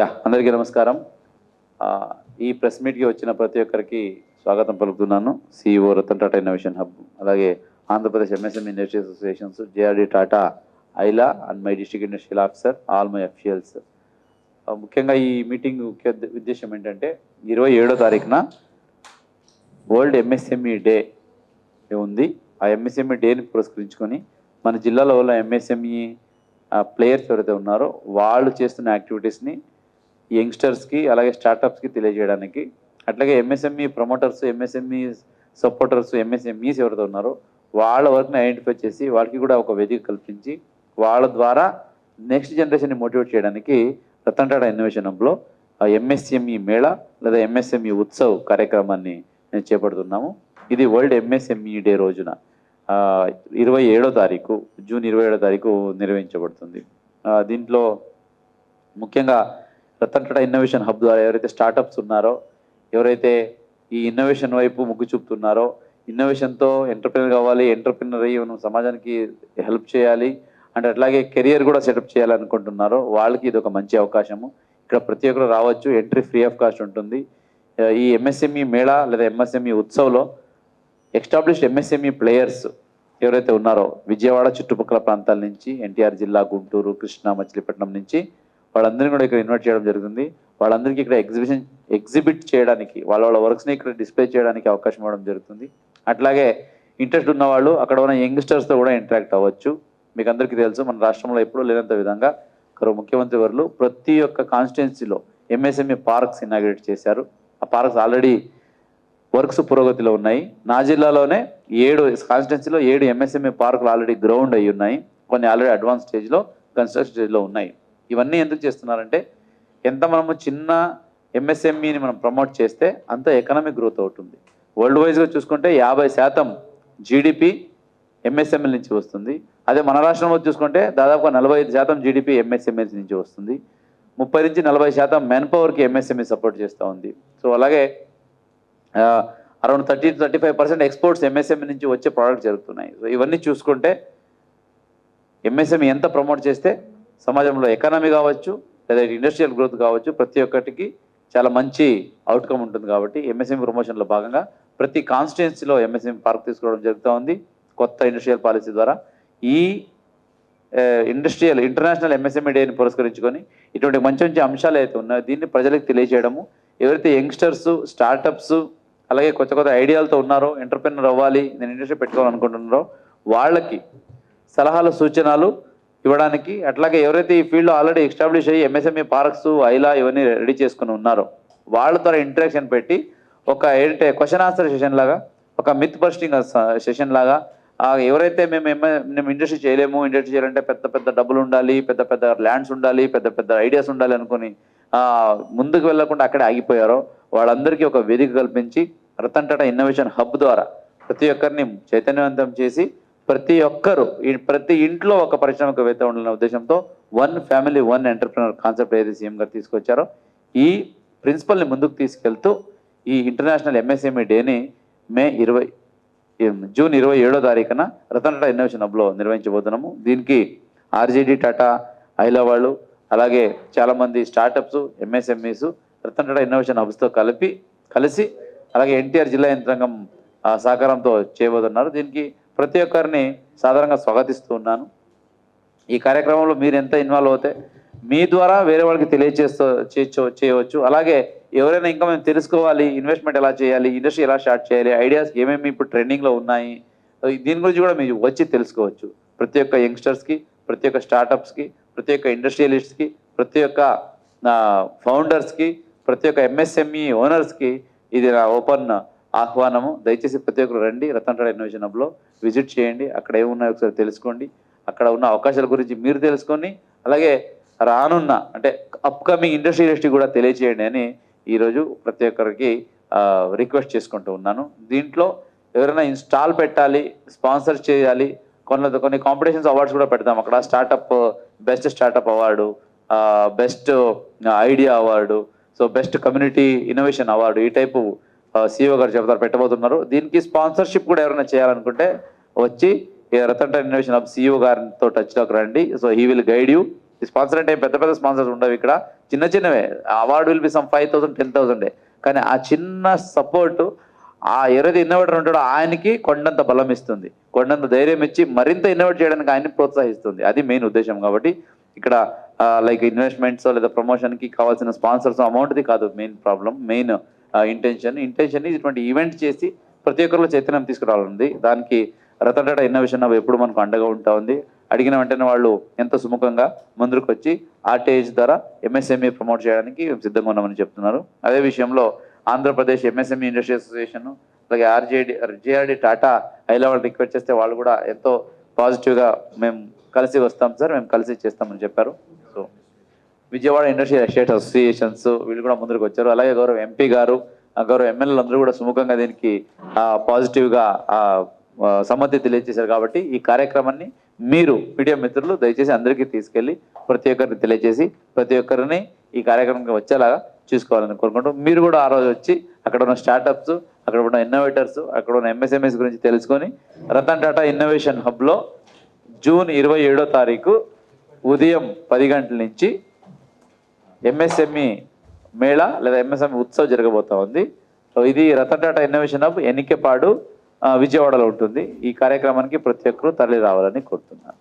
అందరికీ నమస్కారం. ఈ ప్రెస్ మీట్కి వచ్చిన ప్రతి ఒక్కరికి స్వాగతం పలుకుతున్నాను. CEO Ratan Tata innovation hub, అలాగే Andhra Pradesh MSME industry associations, JRD Tata, IALA and my district industrial officer, all my officials. ముఖ్యంగా ఈ మీటింగ్ ముఖ్య ఉద్దేశం ఏంటంటే 27వ తారీఖున వరల్డ్ MSME డే ఉంది. ఆ MSME డేని పురస్కరించుకొని మన జిల్లాలో ఉన్న MSME ప్లేయర్స్ ఎవరైతే ఉన్నారో వాళ్ళు చేస్తున్న యాక్టివిటీస్ని యంగ్స్టర్స్కి అలాగే స్టార్టప్స్కి తెలియజేయడానికి, అట్లాగే MSME ప్రమోటర్స్, MSME సపోర్టర్స్, MSMEస్ ఎవరైతే ఉన్నారో వాళ్ళ వర్క్ని ఐడెంటిఫై చేసి వాళ్ళకి కూడా ఒక వేదిక కల్పించి వాళ్ళ ద్వారా నెక్స్ట్ జనరేషన్ని మోటివేట్ చేయడానికి రతన్ టాటా ఇన్నోవేషన్ హబ్లో MSME మేళా లేదా MSME ఉత్సవ్ కార్యక్రమాన్ని నేను చేపడుతున్నాము. ఇది వరల్డ్ MSME డే రోజున 27వ తారీఖు, జూన్ 27వ తారీఖు నిర్వహించబడుతుంది. దీంట్లో ముఖ్యంగా రతన్ టాటా ఇన్నోవేషన్ హబ్ ద్వారా ఎవరైతే స్టార్టప్స్ ఉన్నారో, ఎవరైతే ఈ ఇన్నోవేషన్ వైపు మొగ్గు చూపుతున్నారో, ఇన్నోవేషన్తో ఎంటర్ప్రెనర్ కావాలి, ఎంటర్ప్రెనర్ అయ్యి మనం సమాజానికి హెల్ప్ చేయాలి అంటే అట్లాగే కెరియర్ కూడా సెటప్ చేయాలనుకుంటున్నారో వాళ్ళకి ఇది ఒక మంచి అవకాశము. ఇక్కడ ప్రతి ఒక్కరు రావచ్చు, ఎంట్రీ ఫ్రీ ఆఫ్ కాస్ట్ ఉంటుంది. ఈ MSME మేళా లేదా MSME ఉత్సవ్లో ఎస్టాబ్లిష్డ్ MSME ప్లేయర్స్ ఎవరైతే ఉన్నారో విజయవాడ చుట్టుపక్కల ప్రాంతాల నుంచి, NTR జిల్లా, గుంటూరు, కృష్ణా, మచిలీపట్నం నుంచి వాళ్ళందరినీ కూడా ఇక్కడ ఇన్వైట్ చేయడం జరుగుతుంది. వాళ్ళందరికీ ఇక్కడ ఎగ్జిబిట్ చేయడానికి, వాళ్ళ వర్క్స్ని ఇక్కడ డిస్ప్లే చేయడానికి అవకాశం ఇవ్వడం జరుగుతుంది. అట్లాగే ఇంట్రెస్ట్ ఉన్న వాళ్ళు అక్కడ ఉన్న యంగ్స్టర్స్తో కూడా ఇంటరాక్ట్ అవ్వచ్చు. మీకు అందరికీ తెలుసు, మన రాష్ట్రంలో ఎప్పుడూ లేనంత విధంగా ముఖ్యమంత్రి వర్లు ప్రతి ఒక్క కాన్స్టిట్యున్సీలో MSME పార్క్స్ ఇనాగ్రేట్ చేశారు. ఆ పార్క్స్ ఆల్రెడీ వర్క్స్ పురోగతిలో ఉన్నాయి. నా జిల్లాలోనే 7 కాన్స్టిట్యున్సీలో 7 MSME పార్కులు ఆల్రెడీ గ్రౌండ్ అయ్యి ఉన్నాయి. కొన్ని ఆల్రెడీ అడ్వాన్స్ స్టేజ్లో, కన్స్ట్రక్షన్ స్టేజ్లో ఉన్నాయి. ఇవన్నీ ఎందుకు చేస్తున్నారంటే ఎంత మనము చిన్న MSMEని మనం ప్రమోట్ చేస్తే అంత ఎకనామిక్ గ్రోత్ అవుతుంది. వరల్డ్ వైజ్గా చూసుకుంటే 50% GDP MSMEల నుంచి వస్తుంది. అదే మన రాష్ట్రంలో చూసుకుంటే దాదాపుగా 45% GDP MSMEల నుంచి వస్తుంది. 30 నుంచి 40% మెన్ పవర్కి MSME సపోర్ట్ చేస్తూ ఉంది. సో అలాగే అరౌండ్ 30-35% ఎక్స్పోర్ట్స్ MSME నుంచి వచ్చే ప్రోడక్ట్స్ జరుగుతున్నాయి. సో ఇవన్నీ చూసుకుంటే MSME ఎంత ప్రమోట్ చేస్తే సమాజంలో ఎకానమీ కావచ్చు లేదా ఇండస్ట్రియల్ గ్రోత్ కావచ్చు, ప్రతి ఒక్కటికి చాలా మంచి అవుట్కమ్ ఉంటుంది. కాబట్టి MSME ప్రమోషన్లో భాగంగా ప్రతి కాన్స్టిట్యున్సీలో MSME పార్క్ తీసుకోవడం జరుగుతూ ఉంది. కొత్త ఇండస్ట్రియల్ పాలసీ ద్వారా ఈ ఇంటర్నేషనల్ MSME డేని పురస్కరించుకొని ఇటువంటి మంచి మంచి అంశాలు అయితే ఉన్నాయో దీన్ని ప్రజలకు తెలియజేయడము, ఎవరైతే యంగ్స్టర్స్, స్టార్టప్స్ అలాగే కొత్త కొత్త ఐడియాలతో ఉన్నారో, ఎంటర్ప్రెనర్ అవ్వాలి, నేను ఇండస్ట్రీ పెట్టుకోవాలనుకుంటున్నారో వాళ్ళకి సలహాలు, సూచనలు ఇవ్వడానికి, అట్లాగే ఎవరైతే ఈ ఫీల్డ్లో ఆల్రెడీ ఎస్టాబ్లిష్ అయ్యి MSME పార్క్స్, ఐలా ఇవన్నీ రెడీ చేసుకుని ఉన్నారో వాళ్ళ ద్వారా ఇంటరాక్షన్ పెట్టి ఒక ఏంటంటే క్వశ్చన్ ఆన్సర్ సెషన్ లాగా, ఒక మిత్ బస్టింగ్ సెషన్ లాగా, ఎవరైతే మేము ఇండస్ట్రీ చేయలేము, ఇండస్ట్రీ చేయాలంటే పెద్ద పెద్ద డబ్బులు ఉండాలి, పెద్ద పెద్ద ల్యాండ్స్ ఉండాలి, పెద్ద పెద్ద ఐడియాస్ ఉండాలి అనుకుని ముందుకు వెళ్లకుండా అక్కడే ఆగిపోయారో వాళ్ళందరికీ ఒక వేదిక కల్పించి రతన్ టాటా ఇన్నోవేషన్ హబ్ ద్వారా ప్రతి ఒక్కరిని చైతన్యవంతం చేసి ప్రతి ఇంట్లో ఒక పారిశ్రామికవేత్త ఉండాలనే ఉద్దేశంతో one family one entrepreneur concept ఏదైతే సీఎం గారు తీసుకొచ్చారో ఈ ప్రిన్సిపల్ని ముందుకు తీసుకెళ్తూ ఈ ఇంటర్నేషనల్ MSME డేని జూన్ 27వ తారీఖున రతన్ టాటా ఇన్నోవేషన్ హబ్లో నిర్వహించబోతున్నాము. దీనికి RJD టాటా, ఐలా వాళ్ళు, అలాగే చాలామంది స్టార్టప్స్, MSMEస్ రతన్ టాటా ఇన్నోవేషన్ హబ్స్తో కలిసి అలాగే NTR జిల్లా యంత్రాంగం సహకారంతో చేయబోతున్నారు. దీనికి ప్రతి ఒక్కరిని సాధారణంగా స్వాగతిస్తూ ఉన్నాను. ఈ కార్యక్రమంలో మీరు ఎంత ఇన్వాల్వ్ అవుతే మీ ద్వారా వేరే వాళ్ళకి చేయవచ్చు. అలాగే ఎవరైనా ఇంకా మేము తెలుసుకోవాలి, ఇన్వెస్ట్మెంట్ ఎలా చేయాలి, ఇండస్ట్రీ ఎలా స్టార్ట్ చేయాలి, ఐడియాస్ ఏమేమి ఇప్పుడు ట్రెండింగ్లో ఉన్నాయి, దీని గురించి కూడా మీరు వచ్చి తెలుసుకోవచ్చు. ప్రతి ఒక్క యంగ్స్టర్స్కి, ప్రతి ఒక్క స్టార్టప్స్కి, ప్రతి ఒక్క ఇండస్ట్రియలిస్ట్కి, ప్రతి ఒక్క ఫౌండర్స్కి, ప్రతి ఒక్క MSME ఓనర్స్కి ఇది నా ఓపెన్ ఆహ్వానము. దయచేసి ప్రతి ఒక్కరు రండి, రతన్ టాటా ఇన్నోవేషన్ హబ్లో విజిట్ చేయండి. అక్కడ ఏమున్నాయో ఒకసారి తెలుసుకోండి, అక్కడ ఉన్న అవకాశాల గురించి మీరు తెలుసుకొని అలాగే రానున్న అంటే అప్కమింగ్ ఇండస్ట్రీ కూడా తెలియచేయండి అని ఈరోజు ప్రతి ఒక్కరికి రిక్వెస్ట్ చేసుకుంటూ ఉన్నాను. దీంట్లో ఎవరైనా స్టాల్ పెట్టాలి, స్పాన్సర్ చేయాలి, కొన్ని కాంపిటీషన్స్, అవార్డ్స్ కూడా పెడతాం. అక్కడ best startup award, best idea award, so best community innovation award, ఈ టైపు CEO గారు పెట్టబోతున్నారు. దీనికి స్పాన్సర్షిప్ కూడా ఎవరైనా చేయాలనుకుంటే వచ్చి Ratan Tata innovation hub CEO గారితో టచ్లోకి రండి. So he will guide you ఈ స్పాన్సర్ అంటే పెద్ద పెద్ద స్పాన్సర్స్ ఉండవు ఇక్కడ, చిన్న చిన్నవే. అవార్డు విల్ బి సమ్ 5,000 10,000, కానీ ఆ చిన్న సపోర్టు ఆ ఎవరైతే ఇన్నోవేటర్ ఉంటాడో ఆయనకి కొండంత బలం ఇస్తుంది, కొండంత ధైర్యం ఇచ్చి మరింత ఇన్నోవేట్ చేయడానికి ఆయన్ని ప్రోత్సహిస్తుంది. అది మెయిన్ ఉద్దేశం. కాబట్టి ఇక్కడ లైక్ ఇన్వెస్ట్మెంట్స్ లేదా ప్రమోషన్కి కావాల్సిన స్పాన్సర్స్ అమౌంట్ది కాదు మెయిన్ ప్రాబ్లం, మెయిన్ ఇంటెన్షన్ ఇటువంటి ఈవెంట్ చేసి ప్రతి ఒక్కరిలో చైతన్యం తీసుకురావాలండి. దానికి రతన్ టాటా ఇన్నోవేషన్ హబ్ ఎప్పుడు మనకు అండగా ఉంటా ఉంది. అడిగిన వెంటనే వాళ్ళు ఎంతో సుముఖంగా ముందుకు వచ్చి ఆర్టీఐజ్ ద్వారా ఎంఎస్ఎంఈ ప్రమోట్ చేయడానికి సిద్ధంగా ఉన్నామని చెప్తున్నారు. అదే విషయంలో ఆంధ్రప్రదేశ్ ఎంఎస్ఎంఈ ఇండస్ట్రీ అసోసియేషన్ అలాగే JRD Tata high level request చేస్తే వాళ్ళు కూడా ఎంతో పాజిటివ్గా మేము కలిసి వస్తాం సార్, మేము కలిసి చేస్తామని చెప్పారు. So Vijayawada industry estate associations వీళ్ళు కూడా ముందుకు వచ్చారు. అలాగే గౌరవ ఎంపీ గారు, గౌరవ ఎమ్మెల్యేలు అందరూ కూడా సుముఖంగా దీనికి పాజిటివ్గా సమ్మతి తెలియజేశారు. కాబట్టి ఈ కార్యక్రమాన్ని మీరు మీడియా మిత్రులు దయచేసి అందరికీ తీసుకెళ్ళి ప్రతి ఒక్కరిని తెలియజేసి ప్రతి ఒక్కరిని ఈ కార్యక్రమంకి వచ్చేలాగా చూసుకోవాలని కోరుకుంటూ, మీరు కూడా ఆ రోజు వచ్చి అక్కడ ఉన్న స్టార్టప్స్, అక్కడ ఉన్న ఇన్నోవేటర్స్, అక్కడ ఉన్న ఎంఎస్ఎంఎస్ గురించి తెలుసుకొని రతన్ టాటా ఇన్నోవేషన్ హబ్లో జూన్ 27వ తారీఖు ఉదయం 10 గంటల నుంచి ఎంఎస్ఎంఈ మేళా లేదా ఎంఎస్ఎంఈ ఉత్సవ్ జరగబోతా ఉంది. సో ఇది రతన్ టాటా ఇన్నోవేషన్ హబ్ ఎన్నికపాడు విజయవాడలో ఉంటుంది. ఈ కార్యక్రమానికి ప్రతి ఒక్కరూ తరలి రావాలని కోరుతున్నాను.